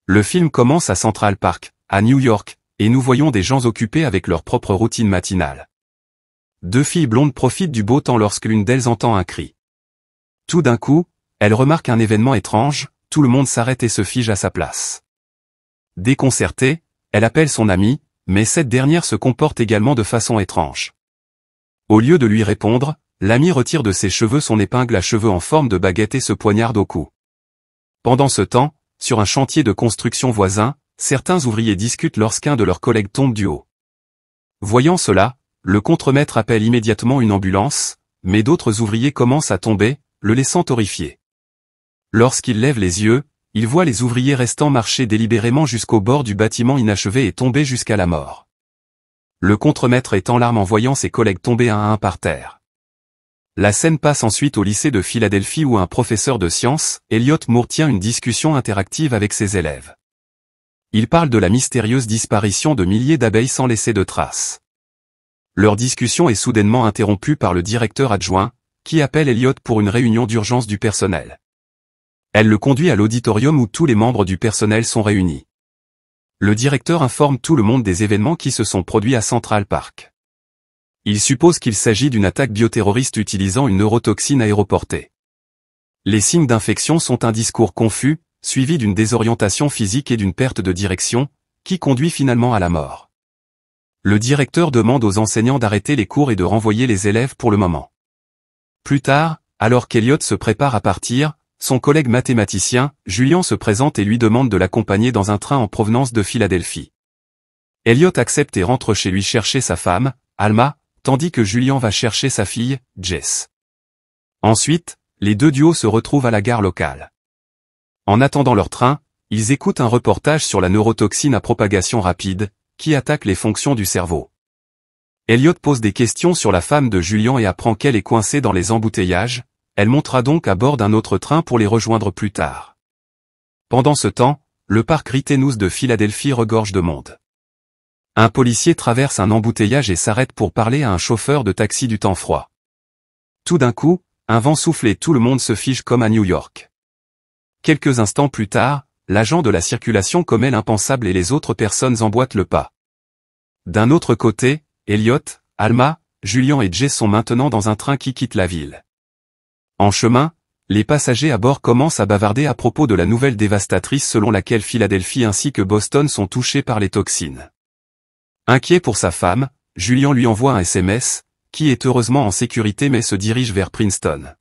Le film commence à Central Park, à New York, et nous voyons des gens occupés avec leur propre routine matinale. Deux filles blondes profitent du beau temps lorsque l'une d'elles entend un cri. Tout d'un coup, elle remarque un événement étrange, tout le monde s'arrête et se fige à sa place. Déconcertée, elle appelle son amie, mais cette dernière se comporte également de façon étrange. Au lieu de lui répondre, l'amie retire de ses cheveux son épingle à cheveux en forme de baguette et se poignarde au cou. Pendant ce temps, sur un chantier de construction voisin, certains ouvriers discutent lorsqu'un de leurs collègues tombe du haut. Voyant cela, le contremaître appelle immédiatement une ambulance, mais d'autres ouvriers commencent à tomber, le laissant horrifié. Lorsqu'il lève les yeux, il voit les ouvriers restants marcher délibérément jusqu'au bord du bâtiment inachevé et tomber jusqu'à la mort. Le contremaître est en larmes en voyant ses collègues tomber un à un par terre. La scène passe ensuite au lycée de Philadelphie où un professeur de sciences, Elliot Moore, tient une discussion interactive avec ses élèves. Il parle de la mystérieuse disparition de milliers d'abeilles sans laisser de traces. Leur discussion est soudainement interrompue par le directeur adjoint, qui appelle Elliot pour une réunion d'urgence du personnel. Elle le conduit à l'auditorium où tous les membres du personnel sont réunis. Le directeur informe tout le monde des événements qui se sont produits à Central Park. Il suppose qu'il s'agit d'une attaque bioterroriste utilisant une neurotoxine aéroportée. Les signes d'infection sont un discours confus, suivi d'une désorientation physique et d'une perte de direction, qui conduit finalement à la mort. Le directeur demande aux enseignants d'arrêter les cours et de renvoyer les élèves pour le moment. Plus tard, alors qu'Elliot se prépare à partir, son collègue mathématicien, Julian, se présente et lui demande de l'accompagner dans un train en provenance de Philadelphie. Elliot accepte et rentre chez lui chercher sa femme, Alma, tandis que Julian va chercher sa fille, Jess. Ensuite, les deux duos se retrouvent à la gare locale. En attendant leur train, ils écoutent un reportage sur la neurotoxine à propagation rapide, qui attaque les fonctions du cerveau. Elliot pose des questions sur la femme de Julian et apprend qu'elle est coincée dans les embouteillages, elle montera donc à bord d'un autre train pour les rejoindre plus tard. Pendant ce temps, le parc Rittenhouse de Philadelphie regorge de monde. Un policier traverse un embouteillage et s'arrête pour parler à un chauffeur de taxi du temps froid. Tout d'un coup, un vent souffle et tout le monde se fige comme à New York. Quelques instants plus tard, l'agent de la circulation commet l'impensable et les autres personnes emboîtent le pas. D'un autre côté, Elliot, Alma, Julian et Jess sont maintenant dans un train qui quitte la ville. En chemin, les passagers à bord commencent à bavarder à propos de la nouvelle dévastatrice selon laquelle Philadelphie ainsi que Boston sont touchés par les toxines. Inquiet pour sa femme, Julian lui envoie un SMS, qui est heureusement en sécurité mais se dirige vers Princeton.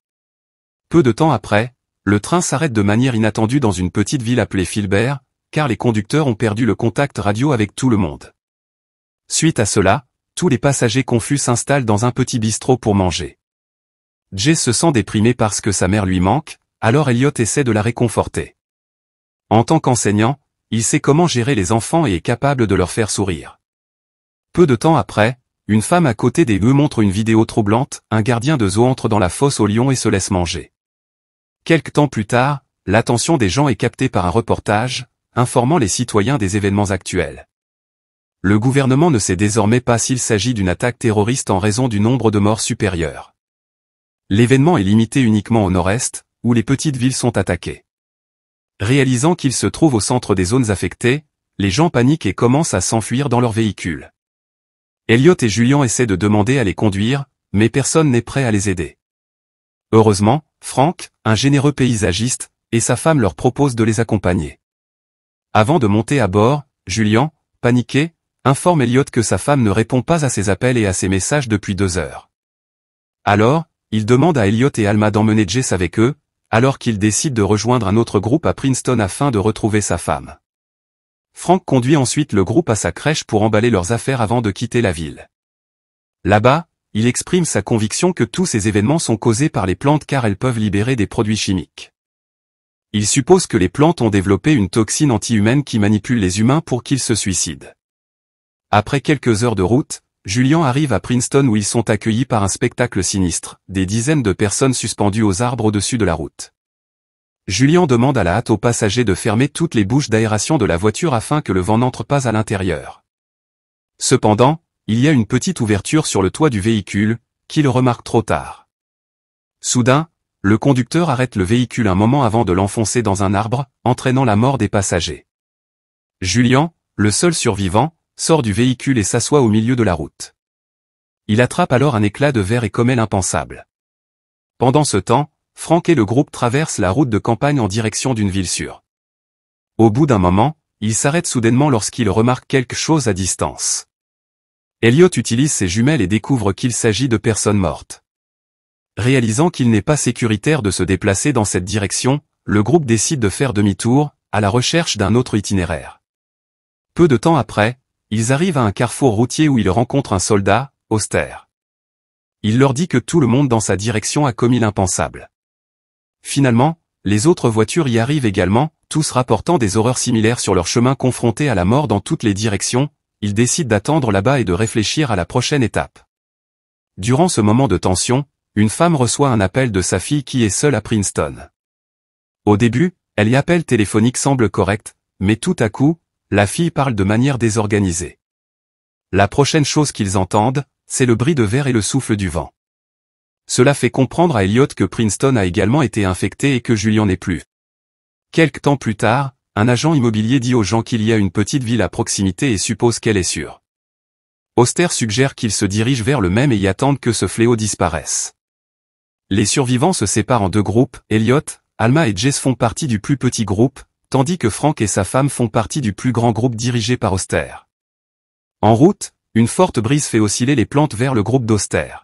Peu de temps après, le train s'arrête de manière inattendue dans une petite ville appelée Filbert, car les conducteurs ont perdu le contact radio avec tout le monde. Suite à cela, tous les passagers confus s'installent dans un petit bistrot pour manger. Jess se sent déprimé parce que sa mère lui manque, alors Elliot essaie de la réconforter. En tant qu'enseignant, il sait comment gérer les enfants et est capable de leur faire sourire. Peu de temps après, une femme à côté des deux montre une vidéo troublante, un gardien de zoo entre dans la fosse aux lions et se laisse manger. Quelque temps plus tard, l'attention des gens est captée par un reportage, informant les citoyens des événements actuels. Le gouvernement ne sait désormais pas s'il s'agit d'une attaque terroriste en raison du nombre de morts supérieur. L'événement est limité uniquement au nord-est, où les petites villes sont attaquées. Réalisant qu'il se trouve au centre des zones affectées, les gens paniquent et commencent à s'enfuir dans leurs véhicules. Elliot et Julian essaient de demander à les conduire, mais personne n'est prêt à les aider. Heureusement, Frank, un généreux paysagiste, et sa femme leur proposent de les accompagner. Avant de monter à bord, Julian, paniqué, informe Elliot que sa femme ne répond pas à ses appels et à ses messages depuis 2 heures. Alors, il demande à Elliot et Alma d'emmener Jess avec eux, alors qu'il décide de rejoindre un autre groupe à Princeton afin de retrouver sa femme. Frank conduit ensuite le groupe à sa crèche pour emballer leurs affaires avant de quitter la ville. Là-bas, il exprime sa conviction que tous ces événements sont causés par les plantes car elles peuvent libérer des produits chimiques. Il suppose que les plantes ont développé une toxine anti-humaine qui manipule les humains pour qu'ils se suicident. Après quelques heures de route, Julian arrive à Princeton où ils sont accueillis par un spectacle sinistre, des dizaines de personnes suspendues aux arbres au-dessus de la route. Julian demande à la hâte aux passagers de fermer toutes les bouches d'aération de la voiture afin que le vent n'entre pas à l'intérieur. Cependant, il y a une petite ouverture sur le toit du véhicule, qu'il remarque trop tard. Soudain, le conducteur arrête le véhicule un moment avant de l'enfoncer dans un arbre, entraînant la mort des passagers. Julian, le seul survivant, sort du véhicule et s'assoit au milieu de la route. Il attrape alors un éclat de verre et commet l'impensable. Pendant ce temps, Frank et le groupe traversent la route de campagne en direction d'une ville sûre. Au bout d'un moment, ils s'arrêtent soudainement lorsqu'ils remarquent quelque chose à distance. Elliot utilise ses jumelles et découvre qu'il s'agit de personnes mortes. Réalisant qu'il n'est pas sécuritaire de se déplacer dans cette direction, le groupe décide de faire demi-tour, à la recherche d'un autre itinéraire. Peu de temps après, ils arrivent à un carrefour routier où ils rencontrent un soldat, Oster. Il leur dit que tout le monde dans sa direction a commis l'impensable. Finalement, les autres voitures y arrivent également, tous rapportant des horreurs similaires sur leur chemin confrontés à la mort dans toutes les directions. Ils décident d'attendre là-bas et de réfléchir à la prochaine étape. Durant ce moment de tension, une femme reçoit un appel de sa fille qui est seule à Princeton. Au début, elle appel téléphonique semble correct, mais tout à coup, la fille parle de manière désorganisée. La prochaine chose qu'ils entendent, c'est le bruit de verre et le souffle du vent. Cela fait comprendre à Elliot que Princeton a également été infecté et que Julian n'est plus. Quelque temps plus tard, un agent immobilier dit aux gens qu'il y a une petite ville à proximité et suppose qu'elle est sûre. Oster suggère qu'ils se dirigent vers le même et y attendent que ce fléau disparaisse. Les survivants se séparent en deux groupes, Elliot, Alma et Jess font partie du plus petit groupe, tandis que Frank et sa femme font partie du plus grand groupe dirigé par Oster. En route, une forte brise fait osciller les plantes vers le groupe d'Oster.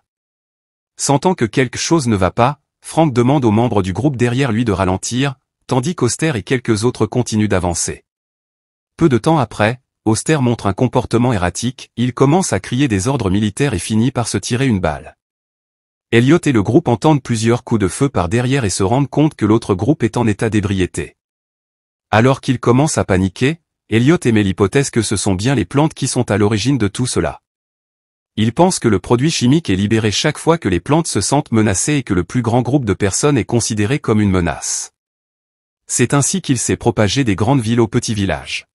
Sentant que quelque chose ne va pas, Frank demande aux membres du groupe derrière lui de ralentir, tandis qu'Oster et quelques autres continuent d'avancer. Peu de temps après, Oster montre un comportement erratique, il commence à crier des ordres militaires et finit par se tirer une balle. Elliot et le groupe entendent plusieurs coups de feu par derrière et se rendent compte que l'autre groupe est en état d'ébriété. Alors qu'ils commencent à paniquer, Elliot émet l'hypothèse que ce sont bien les plantes qui sont à l'origine de tout cela. Il pense que le produit chimique est libéré chaque fois que les plantes se sentent menacées et que le plus grand groupe de personnes est considéré comme une menace. C'est ainsi qu'il s'est propagé des grandes villes aux petits villages.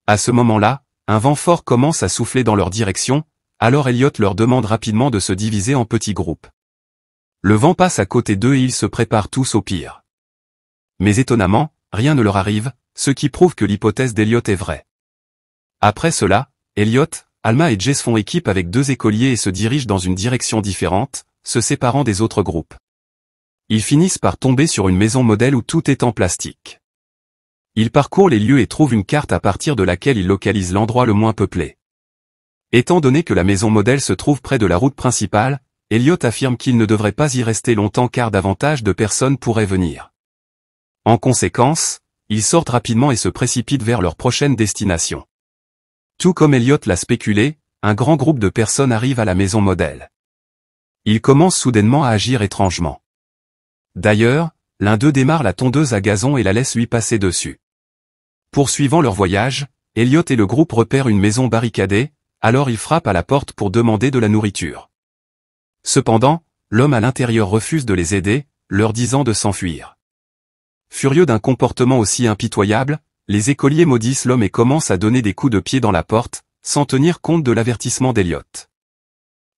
À ce moment-là, un vent fort commence à souffler dans leur direction, alors Elliot leur demande rapidement de se diviser en petits groupes. Le vent passe à côté d'eux et ils se préparent tous au pire. Mais étonnamment, rien ne leur arrive, ce qui prouve que l'hypothèse d'Elliot est vraie. Après cela, Elliot, Alma et Jess font équipe avec deux écoliers et se dirigent dans une direction différente, se séparant des autres groupes. Ils finissent par tomber sur une maison modèle où tout est en plastique. Ils parcourent les lieux et trouvent une carte à partir de laquelle ils localisent l'endroit le moins peuplé. Étant donné que la maison modèle se trouve près de la route principale, Elliot affirme qu'il ne devrait pas y rester longtemps car davantage de personnes pourraient venir. En conséquence, ils sortent rapidement et se précipitent vers leur prochaine destination. Tout comme Elliot l'a spéculé, un grand groupe de personnes arrive à la maison modèle. Ils commencent soudainement à agir étrangement. D'ailleurs, l'un d'eux démarre la tondeuse à gazon et la laisse lui passer dessus. Poursuivant leur voyage, Elliot et le groupe repèrent une maison barricadée, alors ils frappent à la porte pour demander de la nourriture. Cependant, l'homme à l'intérieur refuse de les aider, leur disant de s'enfuir. Furieux d'un comportement aussi impitoyable, les écoliers maudissent l'homme et commencent à donner des coups de pied dans la porte, sans tenir compte de l'avertissement d'Elliot.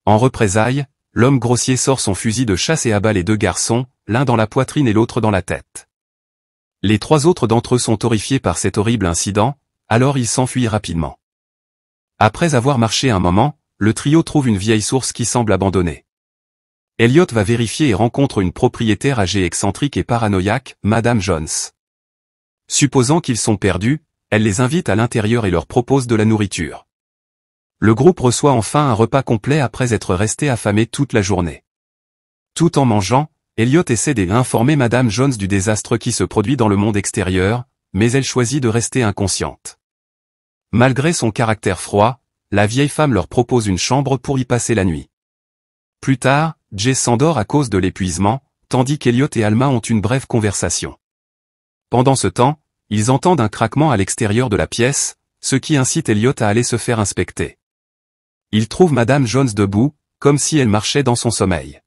En représailles, l'homme grossier sort son fusil de chasse et abat les deux garçons, l'un dans la poitrine et l'autre dans la tête. Les trois autres d'entre eux sont horrifiés par cet horrible incident, alors ils s'enfuient rapidement. Après avoir marché un moment, le trio trouve une vieille source qui semble abandonnée. Elliot va vérifier et rencontre une propriétaire âgée excentrique et paranoïaque, Madame Jones. Supposant qu'ils sont perdus, elle les invite à l'intérieur et leur propose de la nourriture. Le groupe reçoit enfin un repas complet après être resté affamé toute la journée. Tout en mangeant, Elliot essaie d'informer Madame Jones du désastre qui se produit dans le monde extérieur, mais elle choisit de rester inconsciente. Malgré son caractère froid, la vieille femme leur propose une chambre pour y passer la nuit. Plus tard, Jess s'endort à cause de l'épuisement, tandis qu'Elliot et Alma ont une brève conversation. Pendant ce temps, ils entendent un craquement à l'extérieur de la pièce, ce qui incite Elliot à aller se faire inspecter. Ils trouvent Madame Jones debout, comme si elle marchait dans son sommeil.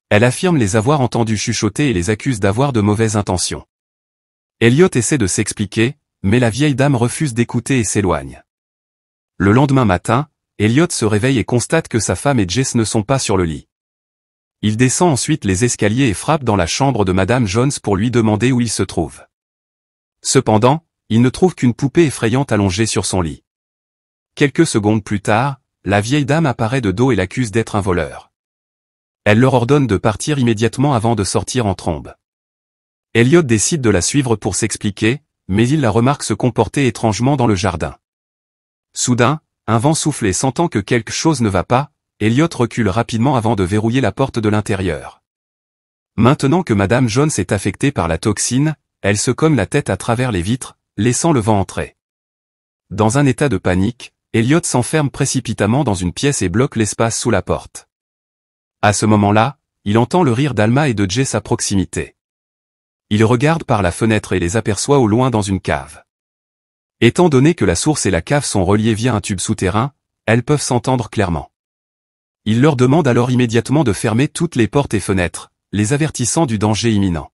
Elle affirme les avoir entendus chuchoter et les accuse d'avoir de mauvaises intentions. Elliot essaie de s'expliquer, mais la vieille dame refuse d'écouter et s'éloigne. Le lendemain matin, Elliot se réveille et constate que sa femme et Jess ne sont pas sur le lit. Il descend ensuite les escaliers et frappe dans la chambre de Madame Jones pour lui demander où il se trouve. Cependant, il ne trouve qu'une poupée effrayante allongée sur son lit. Quelques secondes plus tard, la vieille dame apparaît de dos et l'accuse d'être un voleur. Elle leur ordonne de partir immédiatement avant de sortir en trombe. Elliot décide de la suivre pour s'expliquer, mais il la remarque se comporter étrangement dans le jardin. Soudain, un vent souffle et sentant que quelque chose ne va pas, Elliot recule rapidement avant de verrouiller la porte de l'intérieur. Maintenant que Madame Jones est affectée par la toxine, elle se cogne la tête à travers les vitres, laissant le vent entrer. Dans un état de panique, Elliot s'enferme précipitamment dans une pièce et bloque l'espace sous la porte. À ce moment-là, il entend le rire d'Alma et de Jess à proximité. Il regarde par la fenêtre et les aperçoit au loin dans une cave. Étant donné que la source et la cave sont reliées via un tube souterrain, elles peuvent s'entendre clairement. Il leur demande alors immédiatement de fermer toutes les portes et fenêtres, les avertissant du danger imminent.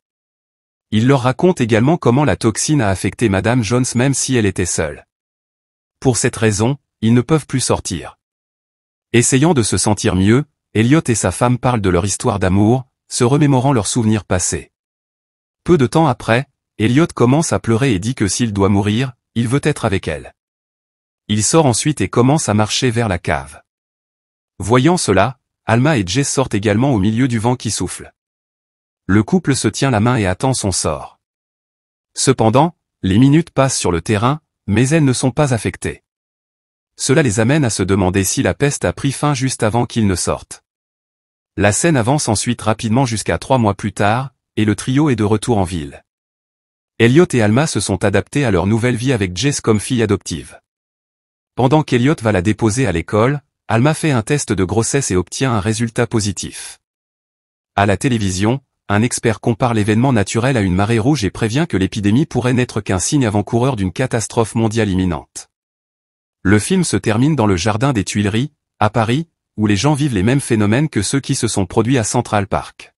Il leur raconte également comment la toxine a affecté Madame Jones même si elle était seule. Pour cette raison, ils ne peuvent plus sortir. Essayant de se sentir mieux, Elliot et sa femme parlent de leur histoire d'amour, se remémorant leurs souvenirs passés. Peu de temps après, Elliot commence à pleurer et dit que s'il doit mourir, il veut être avec elle. Il sort ensuite et commence à marcher vers la cave. Voyant cela, Alma et Jess sortent également au milieu du vent qui souffle. Le couple se tient la main et attend son sort. Cependant, les minutes passent sur le terrain, mais elles ne sont pas affectées. Cela les amène à se demander si la peste a pris fin juste avant qu'ils ne sortent. La scène avance ensuite rapidement jusqu'à 3 mois plus tard, et le trio est de retour en ville. Elliot et Alma se sont adaptés à leur nouvelle vie avec Jess comme fille adoptive. Pendant qu'Elliot va la déposer à l'école, Alma fait un test de grossesse et obtient un résultat positif. À la télévision, un expert compare l'événement naturel à une marée rouge et prévient que l'épidémie pourrait n'être qu'un signe avant-coureur d'une catastrophe mondiale imminente. Le film se termine dans le jardin des Tuileries, à Paris, où les gens vivent les mêmes phénomènes que ceux qui se sont produits à Central Park.